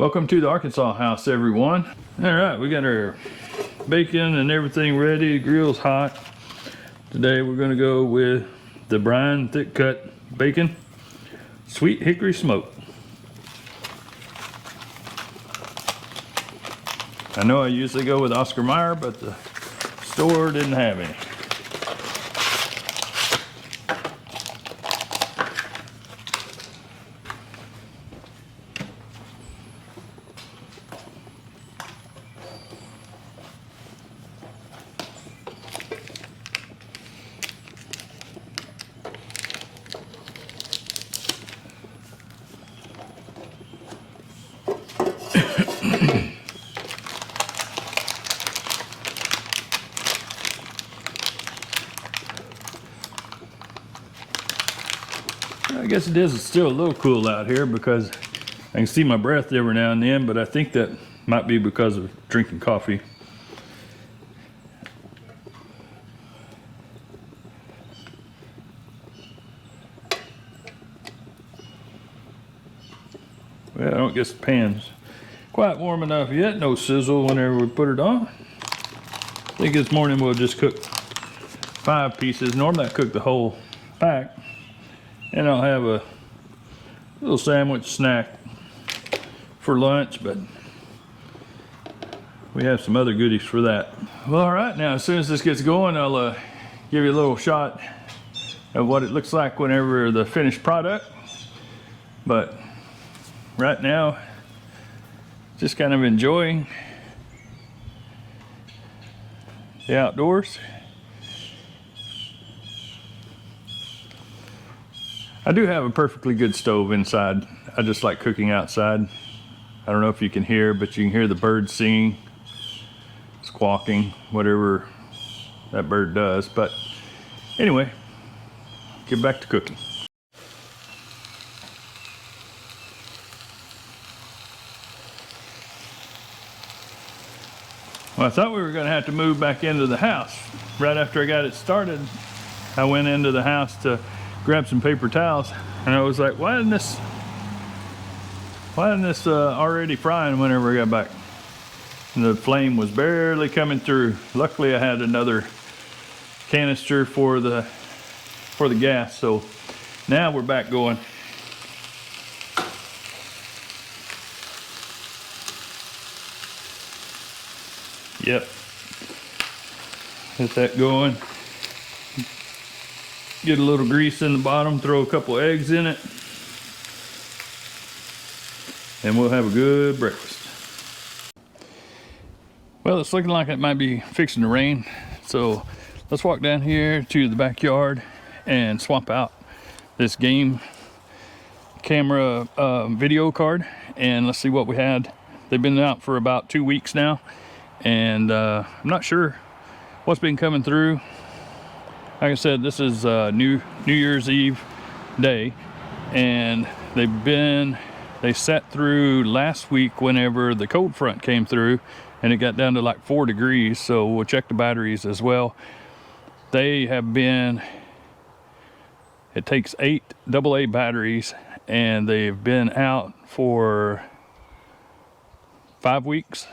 Welcome to the Arkansas house, everyone. All right, we got our bacon and everything ready. The grill's hot. Today we're gonna go with the brine thick cut bacon, sweet hickory smoke. I know I usually go with Oscar Mayer, but the store didn't have any. I guess it is still a little cool out here because I can see my breath every now and then, but I think that might be because of drinking coffee. Well, I don't guess the pan's quite warm enough yet. No sizzle whenever we put it on. I think this morning we'll just cook 5 pieces. Normally I cook the whole pack. And I'll have a little sandwich snack for lunch, but we have some other goodies for that. Well, all right, now as soon as this gets going, I'll give you a little shot of what it looks like whenever the finished product. But right now, just kind of enjoying the outdoors. I do have a perfectly good stove inside. I just like cooking outside. I don't know if you can hear, but you can hear the birds singing, squawking, whatever that bird does. But anyway, get back to cooking. Well, I thought we were going to have to move back into the house. Right after I got it started, I went into the house to grab some paper towels, and I was like, why isn't this already frying whenever I got back? And the flame was barely coming through. Luckily I had another canister for the gas, so now we're back going. Yep, get that going. Get a little grease in the bottom, throw a couple eggs in it, and we'll have a good breakfast. Well, it's looking like it might be fixing to rain, so let's walk down here to the backyard and swap out this game camera video card, and let's see what we had. They've been out for about 2 weeks now, and I'm not sure what's been coming through. Like I said, this is New Year's Eve day, and they sat through last week whenever the cold front came through, and it got down to like 4 degrees. So we'll check the batteries as well. They have been, it takes 8 AA batteries, and they've been out for 5 weeks.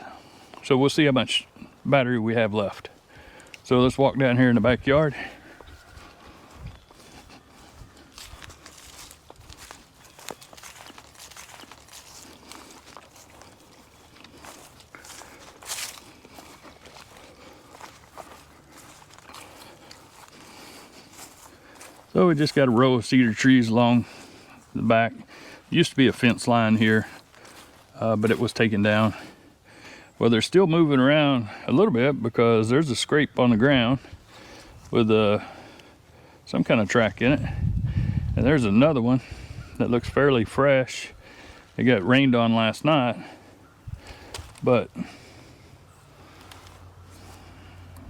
So we'll see how much battery we have left. So let's walk down here in the backyard. So we just got a row of cedar trees along the back. Used to be a fence line here, but it was taken down. Well, they're still moving around a little bit because there's a scrape on the ground with some kind of track in it. And there's another one that looks fairly fresh. It got rained on last night, but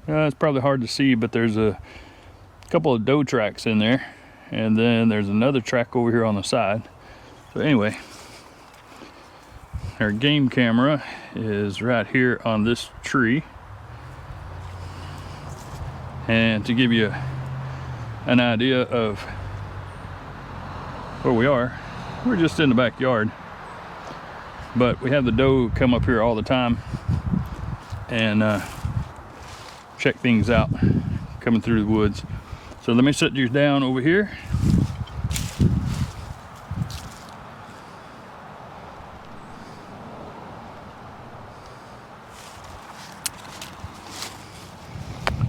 it's probably hard to see, but there's a couple of doe tracks in there, and then there's another track over here on the side. So anyway, our game camera is right here on this tree, and to give you an idea of where we are, we're just in the backyard. but we have the doe come up here all the time and check things out coming through the woods. So let me set you down over here.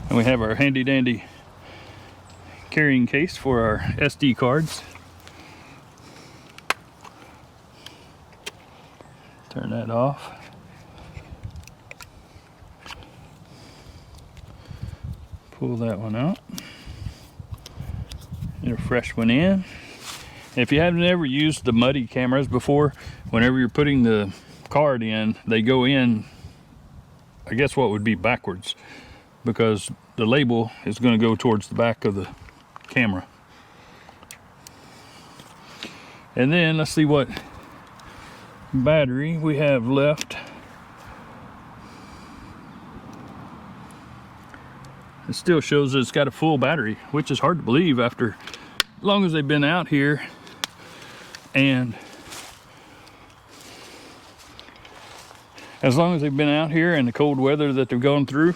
And we have our handy dandy carrying case for our SD cards. Turn that off. Pull that one out. Get a fresh one in. If you haven't ever used the Muddy cameras before, whenever you're putting the card in, they go in, I guess what would be backwards, because the label is going to go towards the back of the camera. And then let's see what battery we have left. It still shows that it's got a full battery, which is hard to believe after as long as they've been out here. And as long as they've been out here and the cold weather that they've gone through.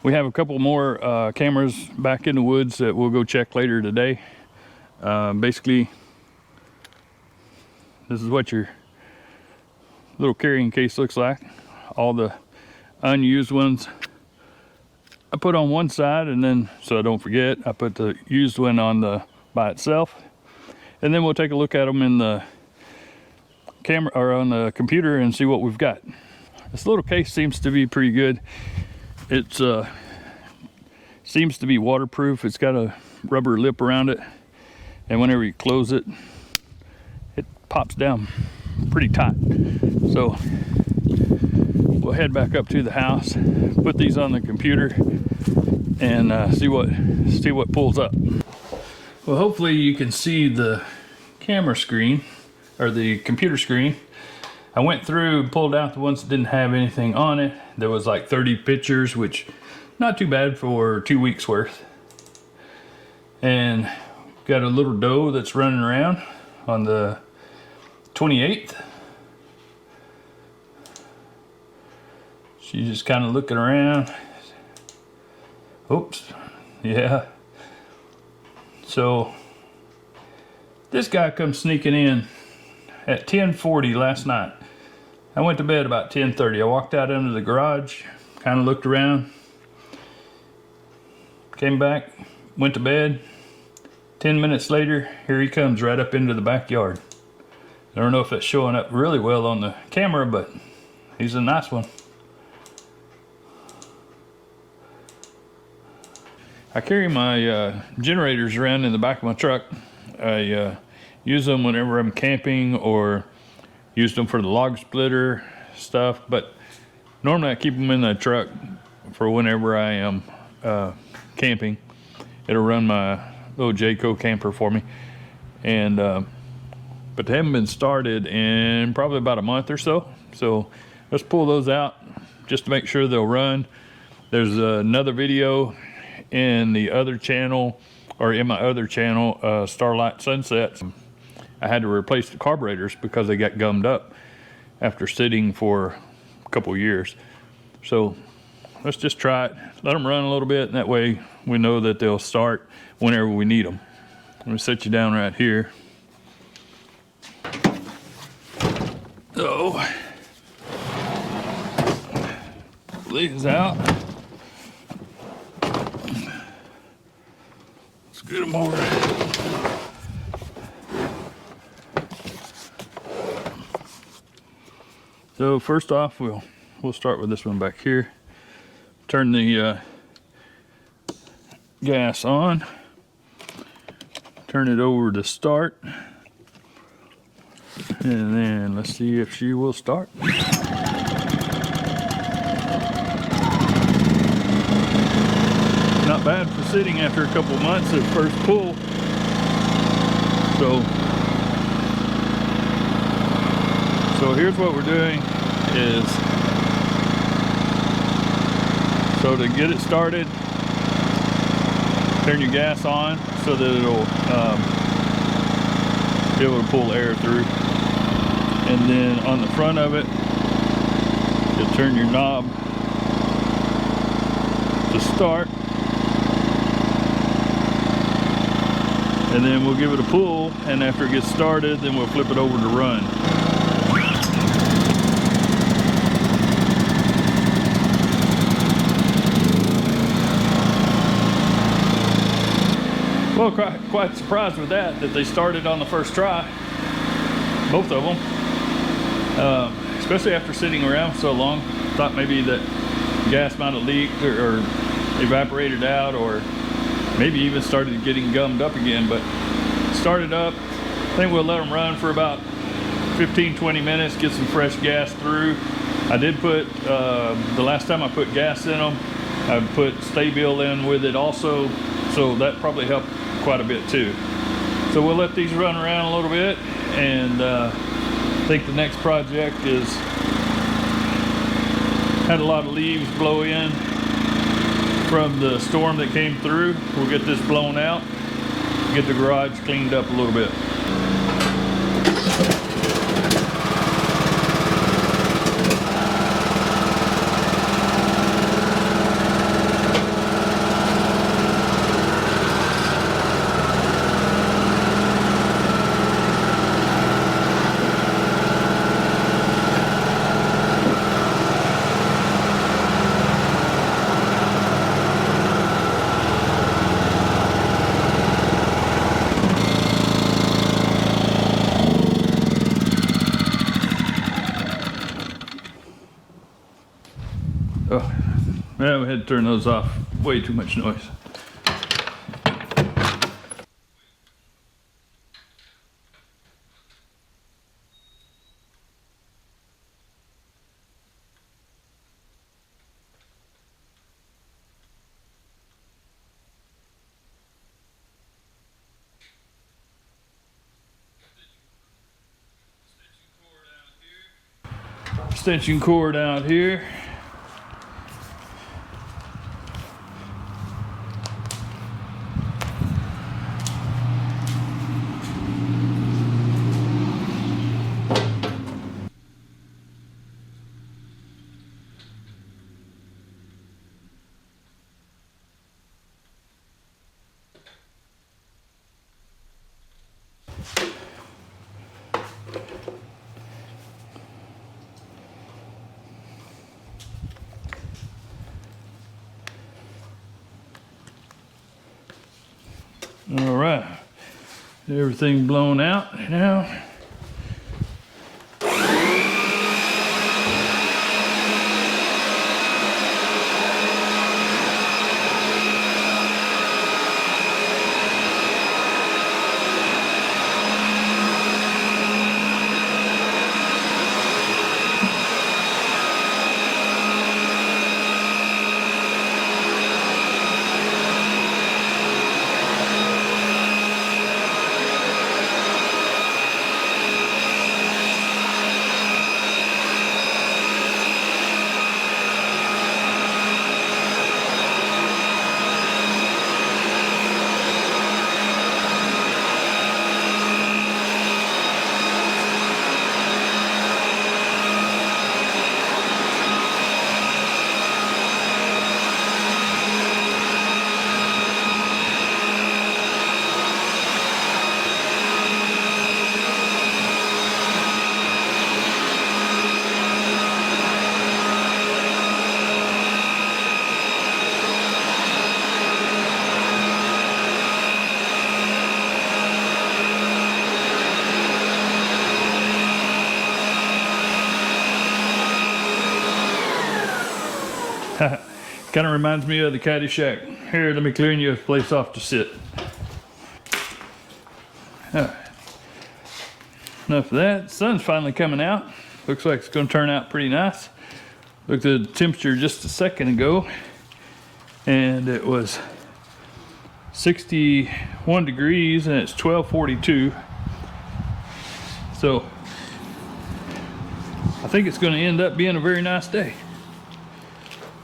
We have a couple more cameras back in the woods that we'll go check later today. Basically, this is what your little carrying case looks like. All the unused ones I put on one side, and then so I don't forget, I put the used one on the by itself, and then we'll take a look at them in the camera or on the computer and see what we've got. This little case seems to be pretty good. It's seems to be waterproof. It's got a rubber lip around it, and whenever you close it, it pops down pretty tight. So we'll head back up to the house, put these on the computer, and see what pulls up. Well, hopefully you can see the camera screen or the computer screen. I went through and pulled out the ones that didn't have anything on it. There was like 30 pictures, which not too bad for 2 weeks worth. And got a little doe that's running around on the 28th. She's just kind of looking around. Oops, yeah. So this guy comes sneaking in at 10:40 last night. I went to bed about 10:30. I walked out into the garage, kind of looked around, came back, went to bed. 10 minutes later, here he comes right up into the backyard. I don't know if it's showing up really well on the camera, but he's a nice one. I carry my generators around in the back of my truck. I use them whenever I'm camping or use them for the log splitter stuff, but normally I keep them in the truck for whenever I am camping. It'll run my little Jayco camper for me. And but they haven't been started in probably about a month or so. So let's pull those out just to make sure they'll run. There's another video in the other channel, or in my other channel, Starlight Sunsets. I had to replace the carburetors because they got gummed up after sitting for a couple years. So let's just try it, let them run a little bit, and that way we know that they'll start whenever we need them. I'm gonna set you down right here. So, pull these out. Let's get them over. So first off, we'll start with this one back here. Turn the gas on. Turn it over to start. And then let's see if she will start. Not bad for sitting after a couple months at first pull. So here's what we're doing is, so to get it started, turn your gas on so that it'll be able to pull air through. And then on the front of it, you'll turn your knob to start. And then we'll give it a pull, and after it gets started, then we'll flip it over to run. Well, quite surprised with that they started on the first try, both of them. Especially after sitting around so long. Thought maybe that gas might have leaked or evaporated out, or maybe even started getting gummed up again, but started up. I think we'll let them run for about 15-20 minutes, get some fresh gas through. I did put, the last time I put gas in them, I put Stabil in with it also, so that probably helped quite a bit too. So we'll let these run around a little bit, and I think the next project is, had a lot of leaves blow in from the storm that came through. We'll get this blown out, get the garage cleaned up a little bit. Oh, yeah, we had to turn those off. Way too much noise. Extension cord out here. All right, everything blown out now. Kind of reminds me of the Caddyshack. Here, let me clear you a place off to sit. All right. Enough of that. The sun's finally coming out. Looks like it's going to turn out pretty nice. Looked at the temperature just a second ago, and it was 61 degrees, and it's 12:42. So I think it's going to end up being a very nice day.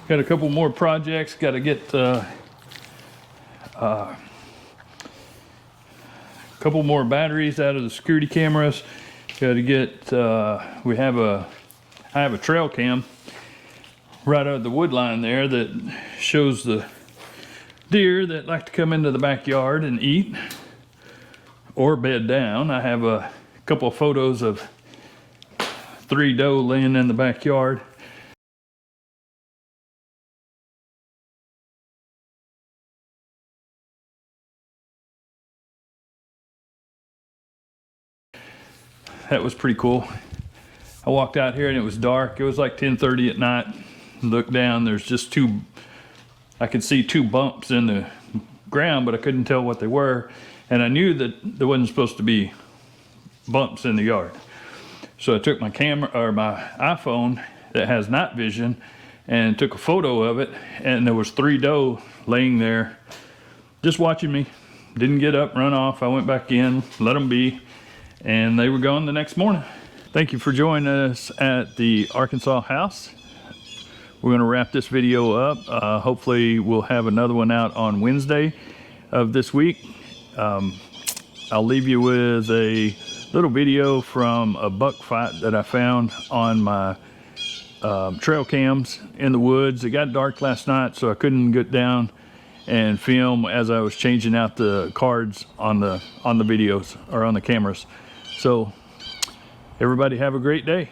Got a couple more projects. Got to get a couple more batteries out of the security cameras. Got to get, I have a trail cam right out of the wood line there that shows the deer that like to come into the backyard and eat or bed down. I have a couple of photos of 3 doe laying in the backyard. That was pretty cool. I walked out here and it was dark. It was like 10:30 at night. Looked down, there's just I could see 2 bumps in the ground, but I couldn't tell what they were. And I knew that there wasn't supposed to be bumps in the yard. So I took my camera, or my iPhone that has night vision, and took a photo of it, and there was 3 doe laying there just watching me. Didn't get up, run off. I went back in, let them be, and they were gone the next morning. Thank you for joining us at the Arkansas house. We're going to wrap this video up. Hopefully we'll have another one out on Wednesday of this week. I'll leave you with a little video from a buck fight that I found on my trail cams in the woods. It got dark last night, so I couldn't get down and film as I was changing out the cards on the videos or on the cameras. So everybody have a great day.